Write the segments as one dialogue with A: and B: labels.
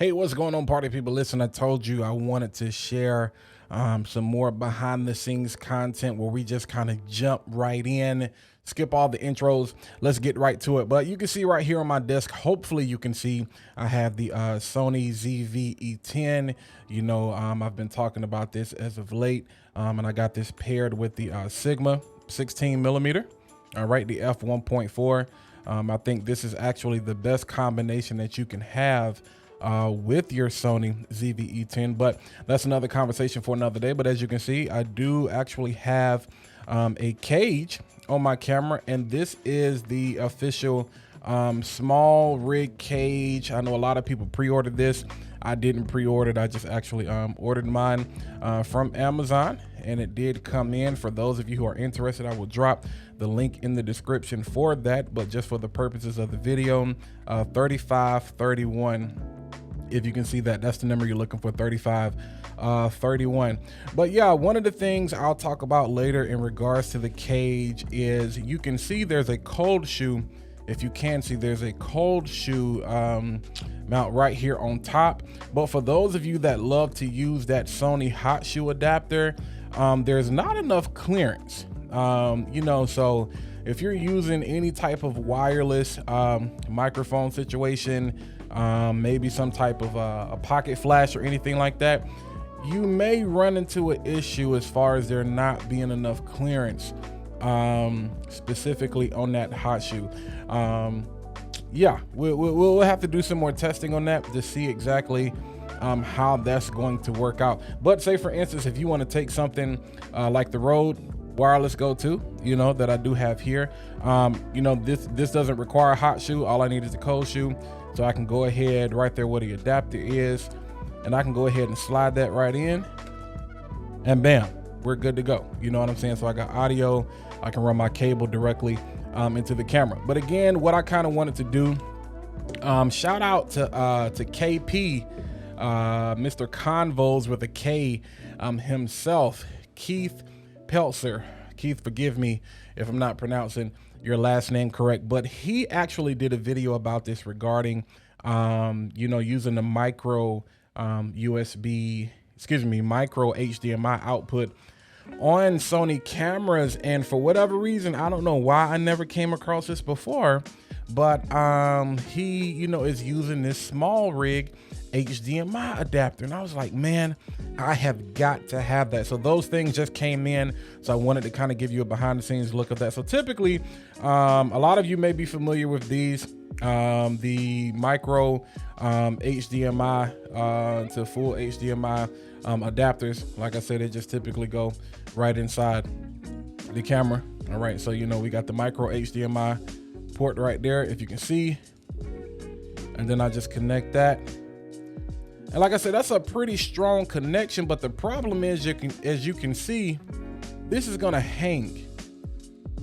A: Hey, what's going on, party people? Listen, I told you I wanted to share some more behind the scenes content where we just kind of jump right in, skip all the intros. Let's get right to it. But you can see right here on my desk, hopefully you can see I have the Sony ZV-E10. You know, I've been talking about this as of late, and I got this paired with the Sigma 16 millimeter. All right, the f1.4. I think this is actually the best combination that you can have with your Sony ZV-E10, but that's another conversation for another day. But as you can see, I do actually have a cage on my camera, and this is the official Smallrig Cage. I know a lot of people pre-ordered this. I didn't pre-order it. I just actually ordered mine from Amazon, and it did come in. For those of you who are interested, I will drop the link in the description for that, but just for the purposes of the video, 3531. If you can see that, that's the number you're looking for, 3531. But yeah, one of the things I'll talk about later in regards to the cage is you can see there's a cold shoe. If you can see, there's a cold shoe mount right here on top. But for those of you that love to use that Sony hot shoe adapter, there's not enough clearance. You know, so if you're using any type of wireless microphone situation, maybe some type of a pocket flash or anything like that, you may run into an issue as far as there not being enough clearance, specifically on that hot shoe. Yeah, we'll have to do some more testing on that to see exactly how that's going to work out. But say for instance, if you want to take something like the Rode Wireless Go 2, you know, that I do have here, you know, this doesn't require a hot shoe. All I need is a cold shoe. So I can go ahead right there where the adapter is, and I can go ahead and slide that right in, and bam, we're good to go. You know what I'm saying? So I got audio, I can run my cable directly into the camera. But again, what I kind of wanted to do, shout out to KP, Mr. Convos with a K himself, Keith Peltzer. Keith, forgive me if I'm not pronouncing your last name correct, but he actually did a video about this regarding, you know, using the micro HDMI output on Sony cameras. And for whatever reason, I don't know why I never came across this before, but he, you know, is using this Smallrig HDMI adapter, and I was like, man, I have got to have that. So those things just came in, so I wanted to kind of give you a behind the scenes look of that. So typically, a lot of you may be familiar with these, the micro HDMI to full HDMI adapters. Like I said, they just typically go right inside the camera. All right, so you know, we got the micro HDMI port right there, if you can see, and then I just connect that. And like I said, that's a pretty strong connection, but the problem is, as you can see, this is gonna hang.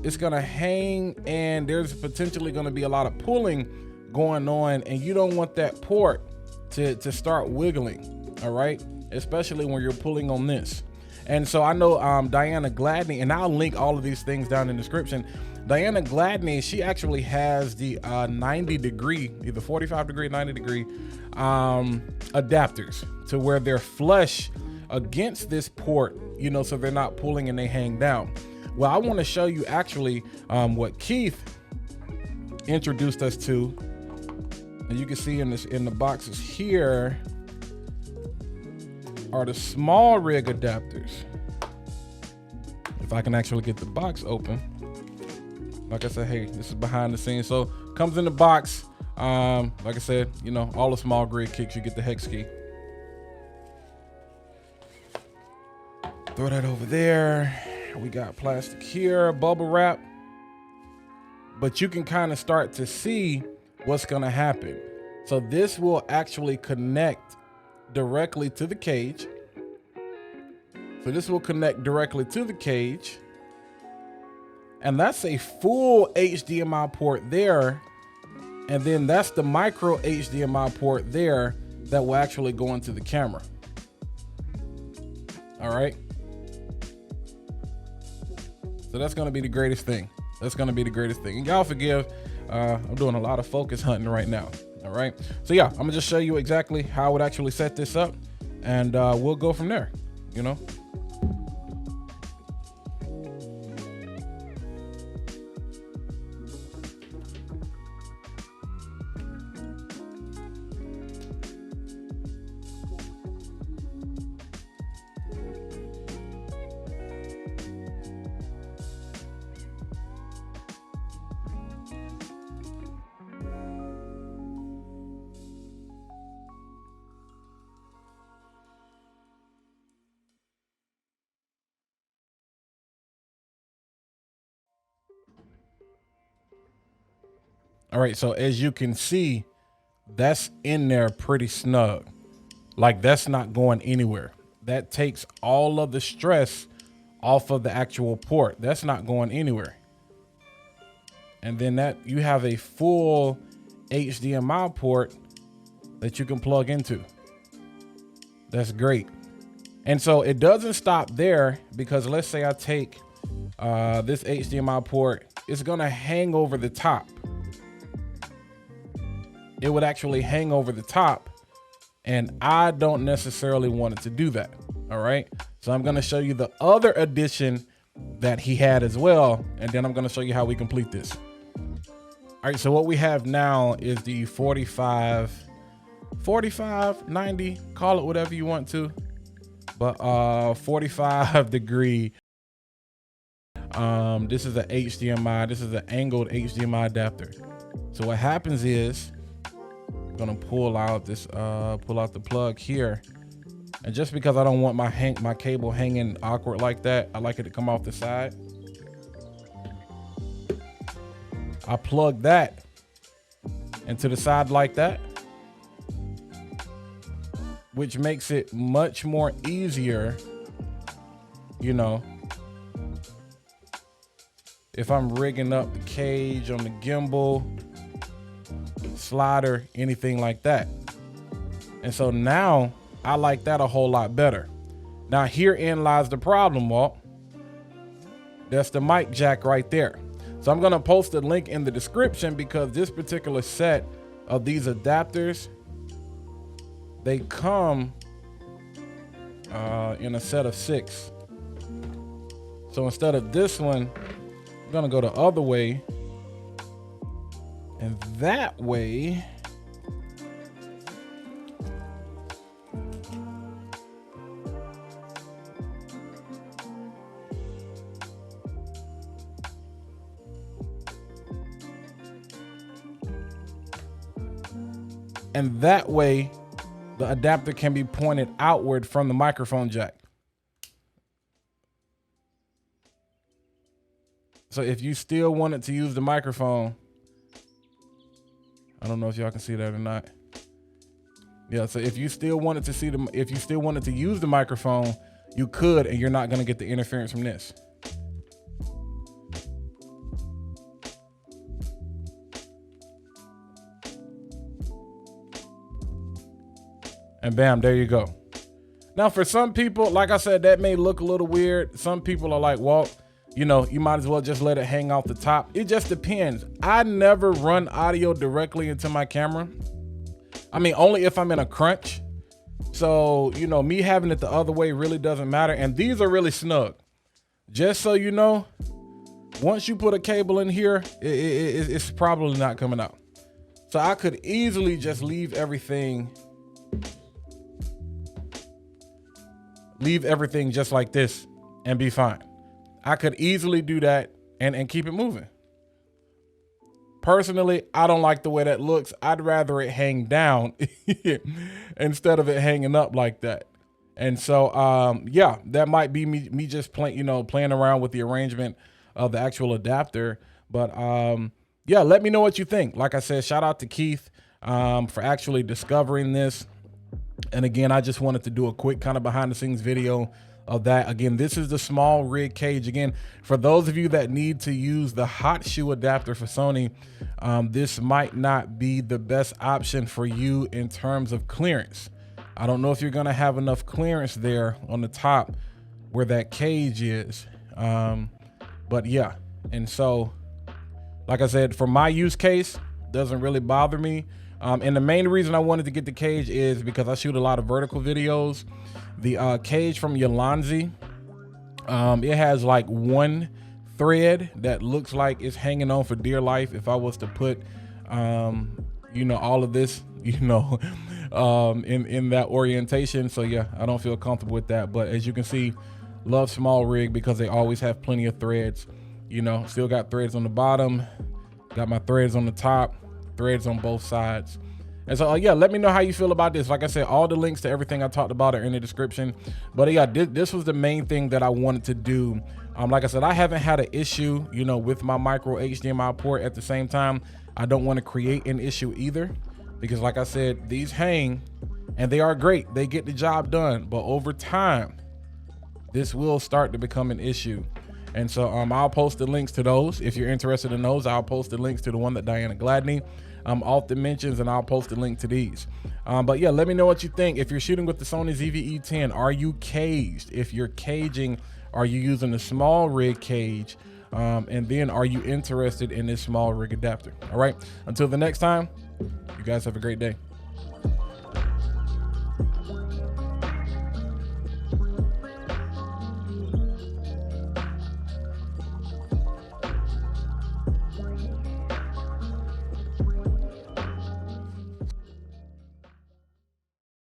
A: It's gonna hang, and there's potentially gonna be a lot of pulling going on, and you don't want that port to start wiggling, all right? Especially when you're pulling on this. And so I know Diana Gladney, and I'll link all of these things down in the description. Diana Gladney, she actually has the 90 degree, either 45 degree, 90 degree adapters to where they're flush against this port, you know, so they're not pulling and they hang down. Well, I want to show you actually what Keith introduced us to. And you can see in the boxes here are the Smallrig adapters. If I can actually get the box open. Like I said, hey, this is behind the scenes. So comes in the box. Like I said, you know, all the Smallrig kicks, you get the hex key. Throw that over there. We got plastic here, bubble wrap. But you can kind of start to see what's gonna happen. So this will actually connect directly to the cage. So this will connect directly to the cage. And that's a full HDMI port there. And then that's the micro HDMI port there that will actually go into the camera. All right. So that's gonna be the greatest thing. That's gonna be the greatest thing. And y'all forgive, I'm doing a lot of focus hunting right now. All right, so yeah, I'm gonna just show you exactly how I would actually set this up, and we'll go from there, you know. All right, so as you can see, that's in there pretty snug. Like, that's not going anywhere. That takes all of the stress off of the actual port. That's not going anywhere. And then that you have a full HDMI port that you can plug into. That's great. And so it doesn't stop there, because let's say I take this HDMI port, it's gonna hang over the top. It would actually hang over the top, and I don't necessarily want it to do that. All right, so I'm gonna show you the other addition that he had as well, and then I'm gonna show you how we complete this. All right, so what we have now is the 45, 90, call it whatever you want to, but 45 degree. This is a HDMI, this is an angled HDMI adapter. So what happens is, I'm gonna pull out this, pull out the plug here. And just because I don't want my cable hanging awkward like that, I like it to come off the side. I plug that into the side like that, which makes it much more easier, you know, if I'm rigging up the cage on the gimbal, slider, anything like that. And so now I like that a whole lot better. Now herein lies the problem, Walt. That's the mic jack right there. So I'm gonna post a link in the description, because this particular set of these adapters, they come in a set of 6. So instead of this one, I'm gonna go the other way, and that way the adapter can be pointed outward from the microphone jack. So if you still wanted to use the microphone, I don't know if y'all can see that or not. Yeah, so if you still wanted to use the microphone, you could, and you're not gonna get the interference from this. And bam, there you go. Now for some people, like I said, that may look a little weird. Some people are like, well, you know, you might as well just let it hang off the top. It just depends. I never run audio directly into my camera. I mean, only if I'm in a crunch. So, you know, me having it the other way really doesn't matter. And these are really snug. Just so you know, once you put a cable in here, it's probably not coming out. So I could easily just leave everything just like this and be fine. I could easily do that and keep it moving. Personally, I don't like the way that looks. I'd rather it hang down instead of it hanging up like that. And so, yeah, that might be me just playing around with the arrangement of the actual adapter. But yeah, let me know what you think. Like I said, shout out to Keith for actually discovering this. And again, I just wanted to do a quick kind of behind the scenes video of that. Again, this is the Smallrig Cage. Again, for those of you that need to use the hot shoe adapter for Sony, this might not be the best option for you in terms of clearance. I don't know if you're gonna have enough clearance there on the top where that cage is. But yeah, and so, like I said, for my use case, doesn't really bother me. And the main reason I wanted to get the cage is because I shoot a lot of vertical videos. The cage from Ulanzi, it has like one thread that looks like it's hanging on for dear life. If I was to put, you know, all of this, you know, in that orientation. So yeah, I don't feel comfortable with that. But as you can see, love Smallrig because they always have plenty of threads. You know, still got threads on the bottom, got my threads on the top, threads on both sides. And so yeah, let me know how you feel about this. Like I said, all the links to everything I talked about are in the description. But yeah, this was the main thing that I wanted to do. Like I said, I haven't had an issue, you know, with my micro HDMI port. At the same time, I don't want to create an issue either, because like I said, these hang and they are great. They get the job done, but over time, this will start to become an issue. And so I'll post the links to those. If you're interested in those, I'll post the links to the one that Diana Gladney often mentions, and I'll post a link to these. But yeah, let me know what you think. If you're shooting with the Sony ZV-E10, are you caged? If you're caging, are you using the Smallrig Cage? And then are you interested in this Smallrig adapter? All right, until the next time, you guys have a great day.